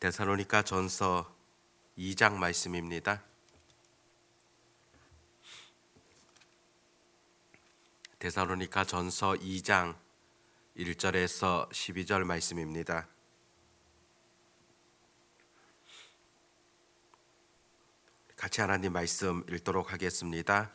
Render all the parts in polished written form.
데살로니가 전서 2장 말씀입니다. 데살로니가 전서 2장 1절에서 12절 말씀입니다. 같이 하나님 말씀 읽도록 하겠습니다.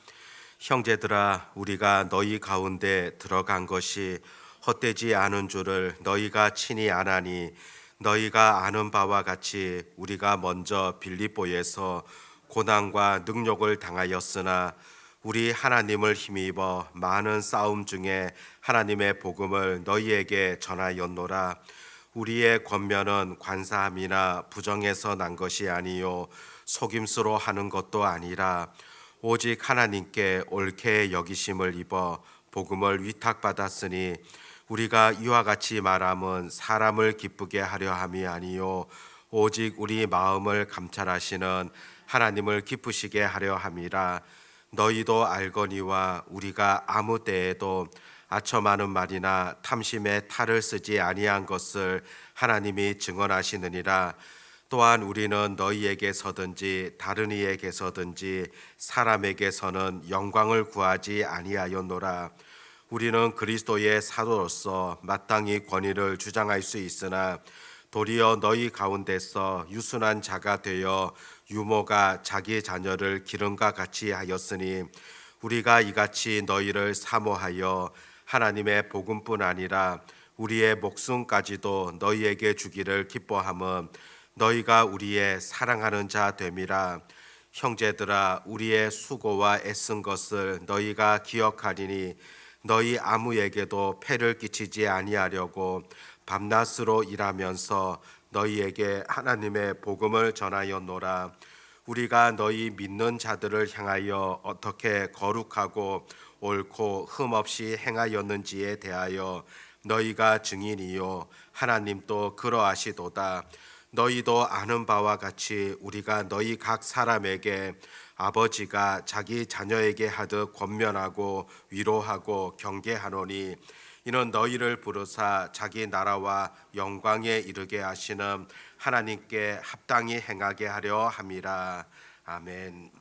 형제들아, 우리가 너희 가운데 들어간 것이 헛되지 않은 줄을 너희가 친히 아나니, 너희가 아는 바와 같이 우리가 먼저 빌립보에서 고난과 능욕을 당하였으나 우리 하나님을 힘입어 많은 싸움 중에 하나님의 복음을 너희에게 전하였노라. 우리의 권면은 관사함이나 부정에서 난 것이 아니요 속임수로 하는 것도 아니라 오직 하나님께 옳게 여기심을 입어 복음을 위탁받았으니, 우리가 이와 같이 말함은 사람을 기쁘게 하려 함이 아니요 오직 우리 마음을 감찰하시는 하나님을 기쁘시게 하려 함이라. 너희도 알거니와 우리가 아무 때에도 아첨하는 말이나 탐심의 탈을 쓰지 아니한 것을 하나님이 증언하시느니라. 또한 우리는 너희에게서든지 다른 이에게서든지 사람에게서는 영광을 구하지 아니하였노라. 우리는 그리스도의 사도로서 마땅히 권위를 주장할 수 있으나 도리어 너희 가운데서 유순한 자가 되어 유모가 자기 자녀를 기름과 같이 하였으니, 우리가 이같이 너희를 사모하여 하나님의 복음뿐 아니라 우리의 목숨까지도 너희에게 주기를 기뻐함은 너희가 우리의 사랑하는 자 됨이라. 형제들아, 우리의 수고와 애쓴 것을 너희가 기억하리니 너희 아무에게도 폐를 끼치지 아니하려고 밤낮으로 일하면서 너희에게 하나님의 복음을 전하였노라. 우리가 너희 믿는 자들을 향하여 어떻게 거룩하고 옳고 흠없이 행하였는지에 대하여 너희가 증인이요 하나님도 그러하시도다. 너희도 아는 바와 같이 우리가 너희 각 사람에게 아버지가 자기 자녀에게 하듯 권면하고 위로하고 경계하노니, 이는 너희를 부르사 자기 나라와 영광에 이르게 하시는 하나님께 합당히 행하게 하려 함이라. 아멘.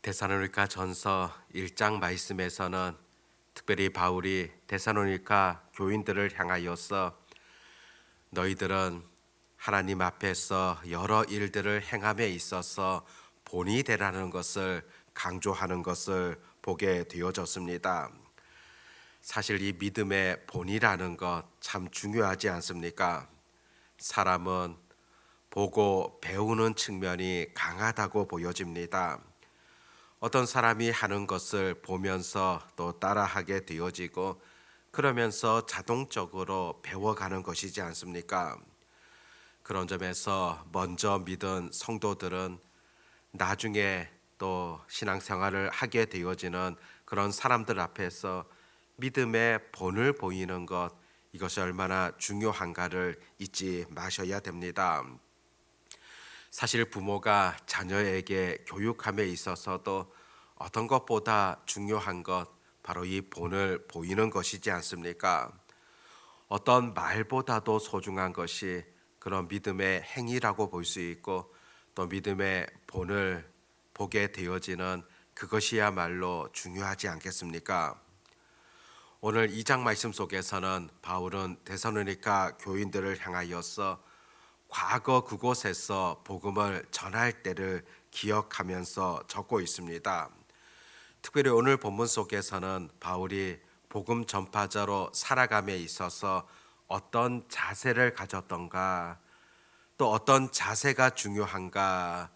데살로니가 전서 1장 말씀에서는 특별히 바울이 데살로니가 교인들을 향하여서 너희들은 하나님 앞에서 여러 일들을 행함에 있어서 본이 되라는 것을 강조하는 것을 보게 되어졌습니다. 사실 이 믿음의 본이라는 것 참 중요하지 않습니까? 사람은 보고 배우는 측면이 강하다고 보여집니다. 어떤 사람이 하는 것을 보면서 또 따라하게 되어지고, 그러면서 자동적으로 배워가는 것이지 않습니까? 그런 점에서 먼저 믿은 성도들은 나중에 또 신앙생활을 하게 되어지는 그런 사람들 앞에서 믿음의 본을 보이는 것, 이것이 얼마나 중요한가를 잊지 마셔야 됩니다. 사실 부모가 자녀에게 교육함에 있어서도 어떤 것보다 중요한 것, 바로 이 본을 보이는 것이지 않습니까? 어떤 말보다도 소중한 것이 그런 믿음의 행위라고 볼 수 있고, 또 믿음의 본을 보게 되어지는 그것이야말로 중요하지 않겠습니까? 오늘 2장 말씀 속에서는 바울은 데살로니가 교인들을 향하여서 과거 그곳에서 복음을 전할 때를 기억하면서 적고 있습니다. 특별히 오늘 본문 속에서는 바울이 복음 전파자로 살아감에 있어서 어떤 자세를 가졌던가, 또 어떤 자세가 중요한가,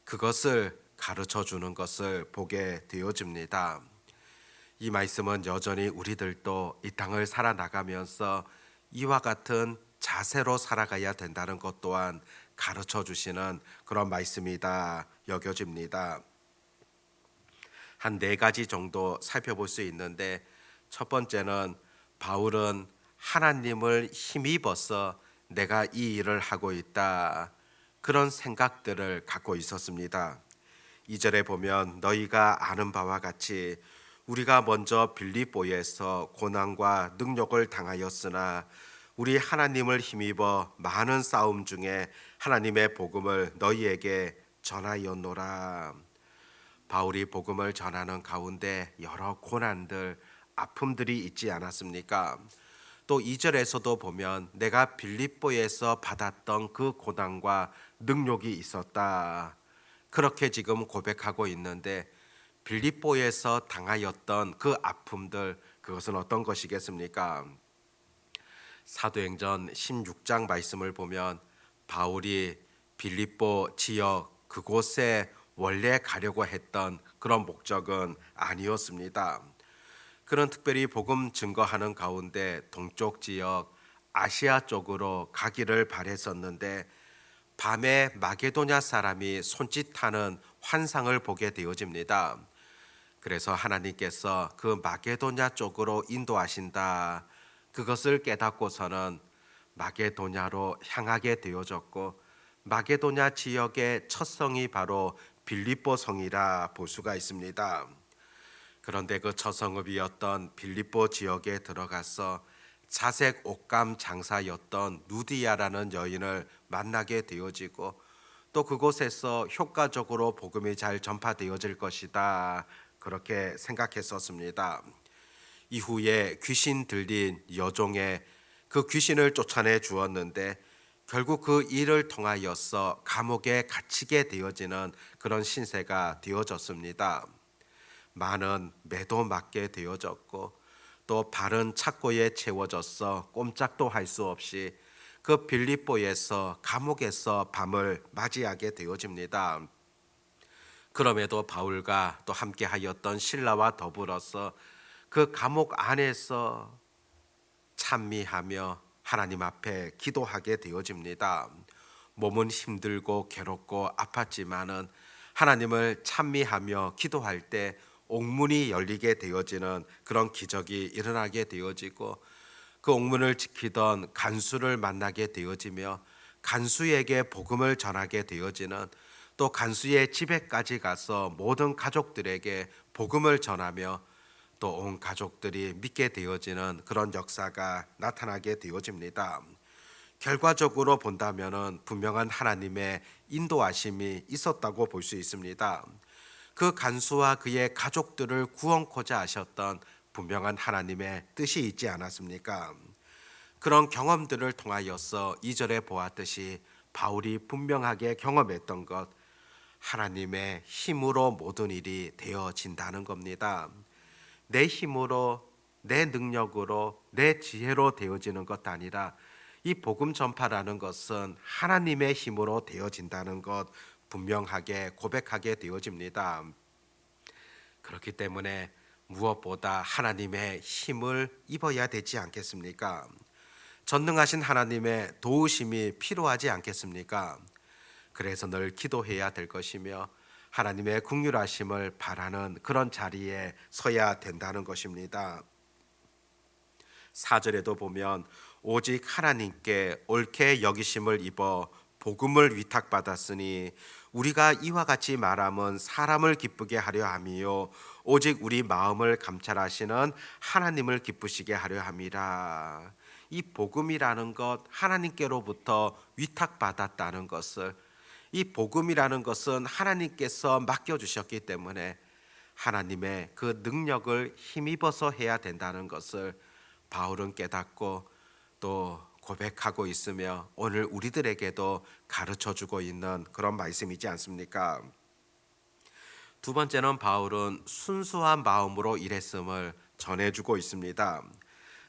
그것을 가르쳐 주는 것을 보게 되어집니다. 이 말씀은 여전히 우리들도 이 땅을 살아나가면서 이와 같은 자세로 살아가야 된다는 것 또한 가르쳐 주시는 그런 말씀이다 여겨집니다. 한 4가지 정도 살펴볼 수 있는데, 첫 번째는 바울은 하나님을 힘입어서 내가 이 일을 하고 있다, 그런 생각들을 갖고 있었습니다. 2절에 보면 너희가 아는 바와 같이 우리가 먼저 빌립보에서 고난과 능욕을 당하였으나 우리 하나님을 힘입어 많은 싸움 중에 하나님의 복음을 너희에게 전하였노라. 바울이 복음을 전하는 가운데 여러 고난들, 아픔들이 있지 않았습니까? 또 2절에서도 보면 내가 빌립보에서 받았던 그 고난과 능욕이 있었다. 그렇게 지금 고백하고 있는데 빌립보에서 당하였던 그 아픔들, 그것은 어떤 것이겠습니까? 사도행전 16장 말씀을 보면 바울이 빌립보 지역 그곳에 원래 가려고 했던 그런 목적은 아니었습니다. 그런 특별히 복음 증거하는 가운데 동쪽 지역 아시아 쪽으로 가기를 바랬었는데 밤에 마게도냐 사람이 손짓하는 환상을 보게 되어집니다. 그래서 하나님께서 그 마게도냐 쪽으로 인도하신다. 그것을 깨닫고서는 마게도냐로 향하게 되어졌고 마게도냐 지역의 첫 성이 바로 빌립보 성이라 볼 수가 있습니다. 그런데 그 첫 성읍이었던 빌립보 지역에 들어가서 자색 옷감 장사였던 누디아라는 여인을 만나게 되어지고 또 그곳에서 효과적으로 복음이 잘 전파되어질 것이다. 그렇게 생각했었습니다. 이후에 귀신 들린 여종의 그 귀신을 쫓아내 주었는데 결국 그 일을 통하여서 감옥에 갇히게 되어지는 그런 신세가 되어졌습니다. 많은 매도 맞게 되어졌고 또 발은 착고에 채워져서 꼼짝도 할 수 없이 그 빌립보에서 감옥에서 밤을 맞이하게 되어집니다. 그럼에도 바울과 또 함께하였던 실라와 더불어서 그 감옥 안에서 찬미하며 하나님 앞에 기도하게 되어집니다. 몸은 힘들고 괴롭고 아팠지만은 하나님을 찬미하며 기도할 때 옥문이 열리게 되어지는 그런 기적이 일어나게 되어지고 그 옥문을 지키던 간수를 만나게 되어지며 간수에게 복음을 전하게 되어지는 또 간수의 집에까지 가서 모든 가족들에게 복음을 전하며 또 온 가족들이 믿게 되어지는 그런 역사가 나타나게 되어집니다. 결과적으로 본다면은 분명한 하나님의 인도하심이 있었다고 볼 수 있습니다. 그 간수와 그의 가족들을 구원코자 하셨던 분명한 하나님의 뜻이 있지 않았습니까? 그런 경험들을 통하여서 2절에 보았듯이 바울이 분명하게 경험했던 것, 하나님의 힘으로 모든 일이 되어진다는 겁니다. 내 힘으로, 내 능력으로, 내 지혜로 되어지는 것 아니라 이 복음 전파라는 것은 하나님의 힘으로 되어진다는 것 분명하게 고백하게 되어집니다. 그렇기 때문에 무엇보다 하나님의 힘을 입어야 되지 않겠습니까? 전능하신 하나님의 도우심이 필요하지 않겠습니까? 그래서 늘 기도해야 될 것이며 하나님의 긍휼하심을 바라는 그런 자리에 서야 된다는 것입니다. 4절에도 보면 오직 하나님께 옳게 여기심을 입어 복음을 위탁받았으니 우리가 이와 같이 말함은 사람을 기쁘게 하려 함이요 오직 우리 마음을 감찰하시는 하나님을 기쁘시게 하려 함이라. 이 복음이라는 것, 하나님께로부터 위탁받았다는 것을, 이 복음이라는 것은 하나님께서 맡겨주셨기 때문에 하나님의 그 능력을 힘입어서 해야 된다는 것을 바울은 깨닫고 또 고백하고 있으며 오늘 우리들에게도 가르쳐주고 있는 그런 말씀이지 않습니까? 두 번째는 바울은 순수한 마음으로 일했음을 전해주고 있습니다.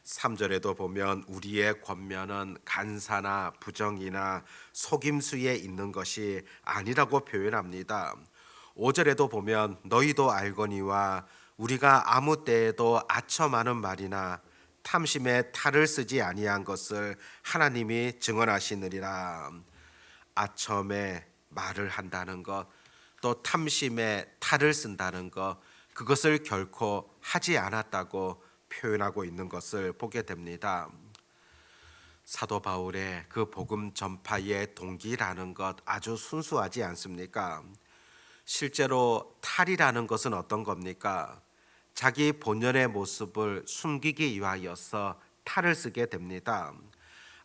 3절에도 보면 우리의 권면은 간사나 부정이나 속임수에 있는 것이 아니라고 표현합니다. 5절에도 보면 너희도 알거니와 우리가 아무 때에도 아첨하는 말이나 탐심에 탈을 쓰지 아니한 것을 하나님이 증언하시느니라. 아첨에 말을 한다는 것, 또 탐심에 탈을 쓴다는 것, 그것을 결코 하지 않았다고 표현하고 있는 것을 보게 됩니다. 사도 바울의 그 복음 전파의 동기라는 것 아주 순수하지 않습니까? 실제로 탈이라는 것은 어떤 겁니까? 자기 본연의 모습을 숨기기 위하여서 탈을 쓰게 됩니다.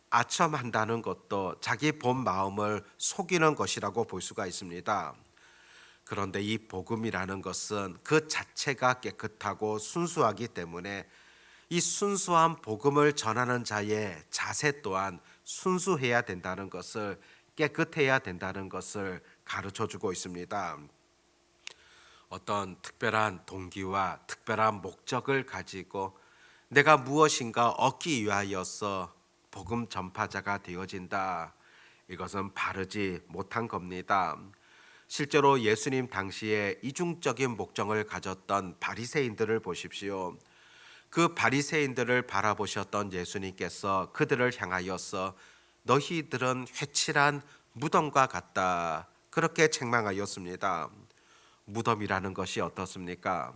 아첨한다는 것도 자기 본 마음을 속이는 것이라고 볼 수가 있습니다. 그런데 이 복음이라는 것은 그 자체가 깨끗하고 순수하기 때문에 이 순수한 복음을 전하는 자의 자세 또한 순수해야 된다는 것을, 깨끗해야 된다는 것을 가르쳐 주고 있습니다. 어떤 특별한 동기와 특별한 목적을 가지고 내가 무엇인가 얻기 위하여서 복음 전파자가 되어진다. 이것은 바르지 못한 겁니다. 실제로 예수님 당시에 이중적인 목적을 가졌던 바리새인들을 보십시오. 그 바리새인들을 바라보셨던 예수님께서 그들을 향하여서 너희들은 회칠한 무덤과 같다, 그렇게 책망하였습니다. 무덤이라는 것이 어떻습니까?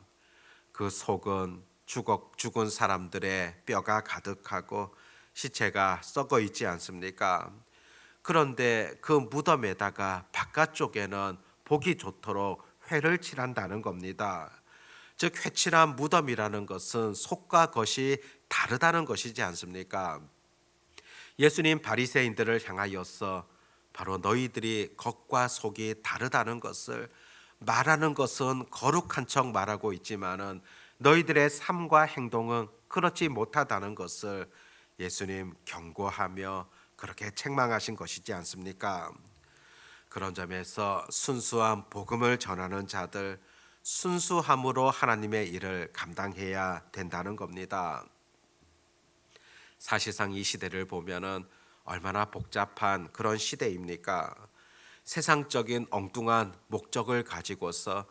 그 속은 죽은 사람들의 뼈가 가득하고 시체가 썩어 있지 않습니까? 그런데 그 무덤에다가 바깥쪽에는 보기 좋도록 회를 칠한다는 겁니다. 즉 회칠한 무덤이라는 것은 속과 겉이 다르다는 것이지 않습니까? 예수님 바리새인들을 향하여서 바로 너희들이 겉과 속이 다르다는 것을 말하는 것은 거룩한 척 말하고 있지만은 너희들의 삶과 행동은 그렇지 못하다는 것을 예수님 경고하며 그렇게 책망하신 것이지 않습니까? 그런 점에서 순수한 복음을 전하는 자들, 순수함으로 하나님의 일을 감당해야 된다는 겁니다. 사실상 이 시대를 보면은 얼마나 복잡한 그런 시대입니까? 세상적인 엉뚱한 목적을 가지고서,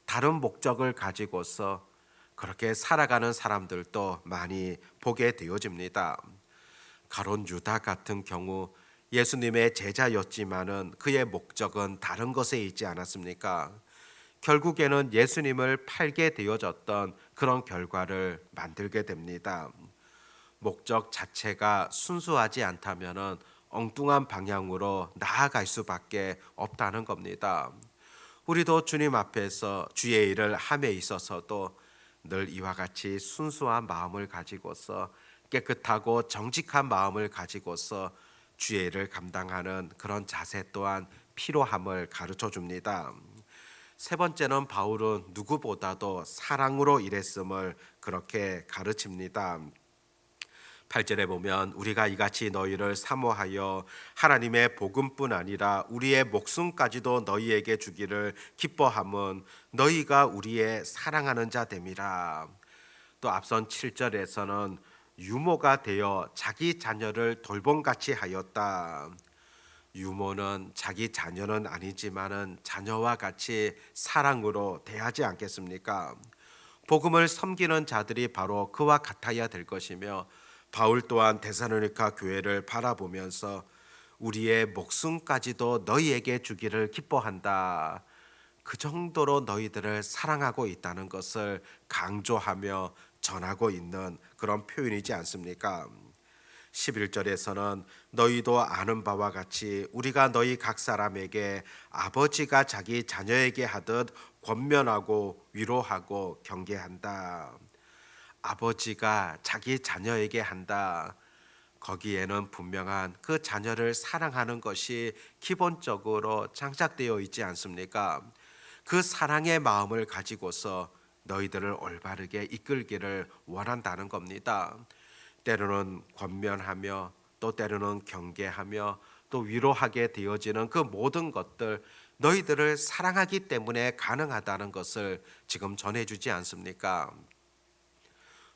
다른 목적을 가지고서 그렇게 살아가는 사람들도 많이 보게 되어집니다. 가론 유다 같은 경우 예수님의 제자였지만은 그의 목적은 다른 것에 있지 않았습니까? 결국에는 예수님을 팔게 되어졌던 그런 결과를 만들게 됩니다. 목적 자체가 순수하지 않다면은 엉뚱한 방향으로 나아갈 수밖에 없다는 겁니다. 우리도 주님 앞에서 주의 일을 함에 있어서도 늘 이와 같이 순수한 마음을 가지고서, 깨끗하고 정직한 마음을 가지고서 주의 일을 감당하는 그런 자세 또한 필요함을 가르쳐 줍니다. 세 번째는 바울은 누구보다도 사랑으로 일했음을 그렇게 가르칩니다. 8절에 보면 우리가 이같이 너희를 사모하여 하나님의 복음뿐 아니라 우리의 목숨까지도 너희에게 주기를 기뻐함은 너희가 우리의 사랑하는 자 됨이라. 또 앞선 7절에서는 유모가 되어 자기 자녀를 돌봄같이 하였다. 유모는 자기 자녀는 아니지만은 자녀와 같이 사랑으로 대하지 않겠습니까? 복음을 섬기는 자들이 바로 그와 같아야 될 것이며, 바울 또한 데살로니가 교회를 바라보면서 우리의 목숨까지도 너희에게 주기를 기뻐한다, 그 정도로 너희들을 사랑하고 있다는 것을 강조하며 전하고 있는 그런 표현이지 않습니까? 11절에서는 너희도 아는 바와 같이 우리가 너희 각 사람에게 아버지가 자기 자녀에게 하듯 권면하고 위로하고 경계한다. 아버지가 자기 자녀에게 한다. 거기에는 분명한 그 자녀를 사랑하는 것이 기본적으로 장착되어 있지 않습니까? 그 사랑의 마음을 가지고서 너희들을 올바르게 이끌기를 원한다는 겁니다. 때로는 권면하며 또 때로는 경계하며 또 위로하게 되어지는 그 모든 것들, 너희들을 사랑하기 때문에 가능하다는 것을 지금 전해주지 않습니까?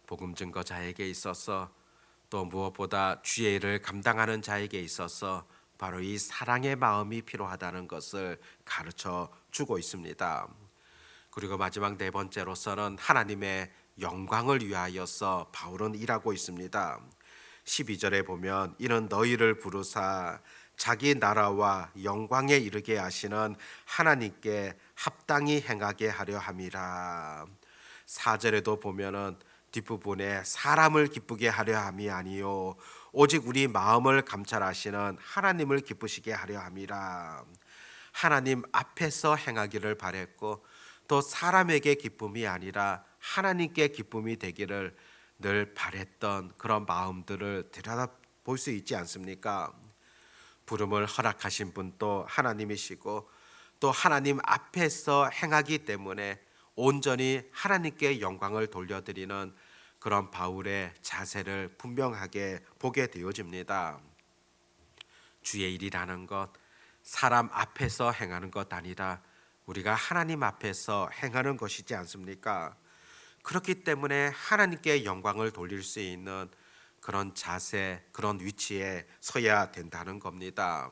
복음 증거자에게 있어서, 또 무엇보다 주의 일을 감당하는 자에게 있어서 바로 이 사랑의 마음이 필요하다는 것을 가르쳐 주고 있습니다. 그리고 마지막 네 번째로서는 하나님의 영광을 위하여서 바울은 일하고 있습니다. 12절에 보면 이는 너희를 부르사 자기 나라와 영광에 이르게 하시는 하나님께 합당히 행하게 하려 함이라. 4절에도 보면은 뒷부분에 사람을 기쁘게 하려 함이 아니요 오직 우리 마음을 감찰하시는 하나님을 기쁘시게 하려 함이라. 하나님 앞에서 행하기를 바랬고, 또 사람에게 기쁨이 아니라 하나님께 기쁨이 되기를 늘 바랬던 그런 마음들을 볼 수 있지 않습니까? 부름을 허락하신 분도 하나님이시고 또 하나님 앞에서 행하기 때문에 온전히 하나님께 영광을 돌려드리는 그런 바울의 자세를 분명하게 보게 되어집니다. 주의 일이라는 것, 사람 앞에서 행하는 것 아니라 우리가 하나님 앞에서 행하는 것이지 않습니까? 그렇기 때문에 하나님께 영광을 돌릴 수 있는 그런 자세, 그런 위치에 서야 된다는 겁니다.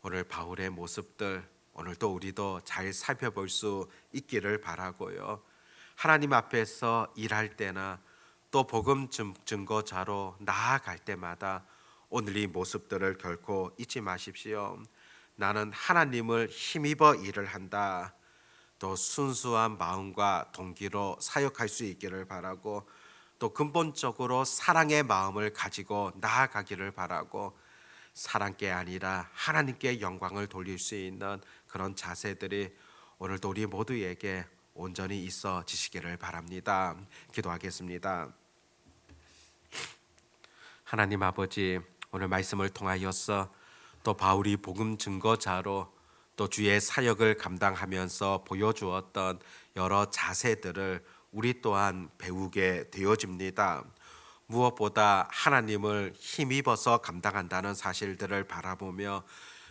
오늘 바울의 모습들, 오늘도 우리도 잘 살펴볼 수 있기를 바라고요. 하나님 앞에서 일할 때나 또 복음 증거자로 나아갈 때마다 오늘 이 모습들을 결코 잊지 마십시오. 나는 하나님을 힘입어 일을 한다. 또 순수한 마음과 동기로 사역할 수 있기를 바라고 또 근본적으로 사랑의 마음을 가지고 나아가기를 바라고 사람께 아니라 하나님께 영광을 돌릴 수 있는 그런 자세들이 오늘도 우리 모두에게 온전히 있어지시기를 바랍니다. 기도하겠습니다. 하나님 아버지, 오늘 말씀을 통하여서 또 바울이 복음 증거자로 또 주의 사역을 감당하면서 보여주었던 여러 자세들을 우리 또한 배우게 되어집니다. 무엇보다 하나님을 힘입어서 감당한다는 사실들을 바라보며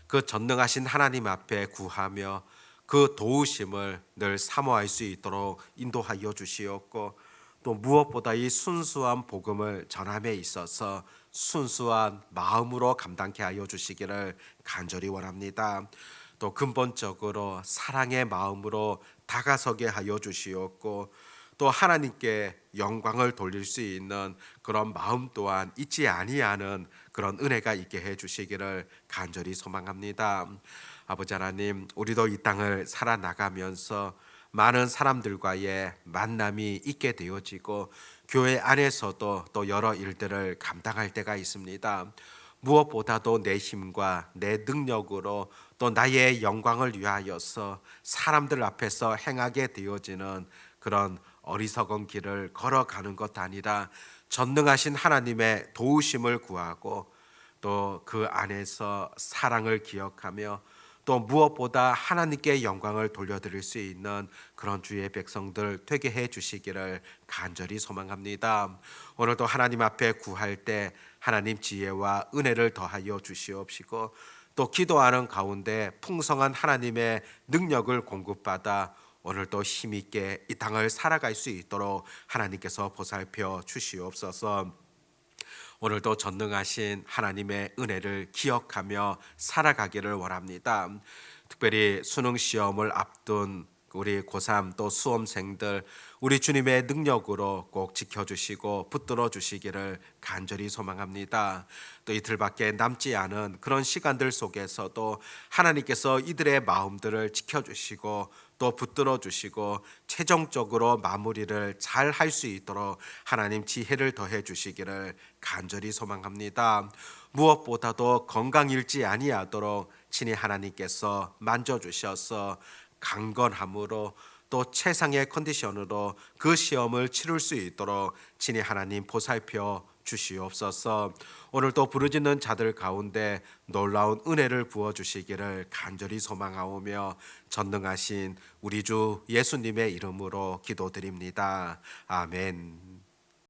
그 전능하신 하나님 앞에 구하며 그 도우심을 늘 사모할 수 있도록 인도하여 주시옵고 또 무엇보다 이 순수한 복음을 전함에 있어서 순수한 마음으로 감당케 하여 주시기를 간절히 원합니다. 또 근본적으로 사랑의 마음으로 다가서게 하여 주시옵고 또 하나님께 영광을 돌릴 수 있는 그런 마음 또한 잊지 아니하는 그런 은혜가 있게 해 주시기를 간절히 소망합니다. 아버지 하나님, 우리도 이 땅을 살아나가면서 많은 사람들과의 만남이 있게 되어지고 교회 안에서도 또 여러 일들을 감당할 때가 있습니다. 무엇보다도 내 힘과 내 능력으로 또 나의 영광을 위하여서 사람들 앞에서 행하게 되어지는 그런 어리석은 길을 걸어가는 것 아니라 전능하신 하나님의 도우심을 구하고 또 그 안에서 사랑을 기억하며 또 무엇보다 하나님께 영광을 돌려드릴 수 있는 그런 주의 백성들 되게 해 주시기를 간절히 소망합니다. 오늘도 하나님 앞에 구할 때 하나님 지혜와 은혜를 더하여 주시옵시고 또 기도하는 가운데 풍성한 하나님의 능력을 공급받아 오늘도 힘있게 이 땅을 살아갈 수 있도록 하나님께서 보살펴 주시옵소서. 오늘도 전능하신 하나님의 은혜를 기억하며 살아가기를 원합니다. 특별히 수능 시험을 앞둔 우리 고3 또 수험생들 우리 주님의 능력으로 꼭 지켜주시고 붙들어 주시기를 간절히 소망합니다. 또 이틀밖에 남지 않은 그런 시간들 속에서도 하나님께서 이들의 마음들을 지켜주시고 또 붙들어 주시고 최종적으로 마무리를 잘 할 수 있도록 하나님 지혜를 더해 주시기를 간절히 소망합니다. 무엇보다도 건강 잃지 아니하도록 친히 하나님께서 만져주셔서 강건함으로 또 최상의 컨디션으로 그 시험을 치룰 수 있도록 친히 하나님 보살펴 주시옵소서. 오늘도 부르짖는 자들 가운데 놀라운 은혜를 부어 주시기를 간절히 소망하오며 전능하신 우리 주 예수님의 이름으로 기도드립니다. 아멘.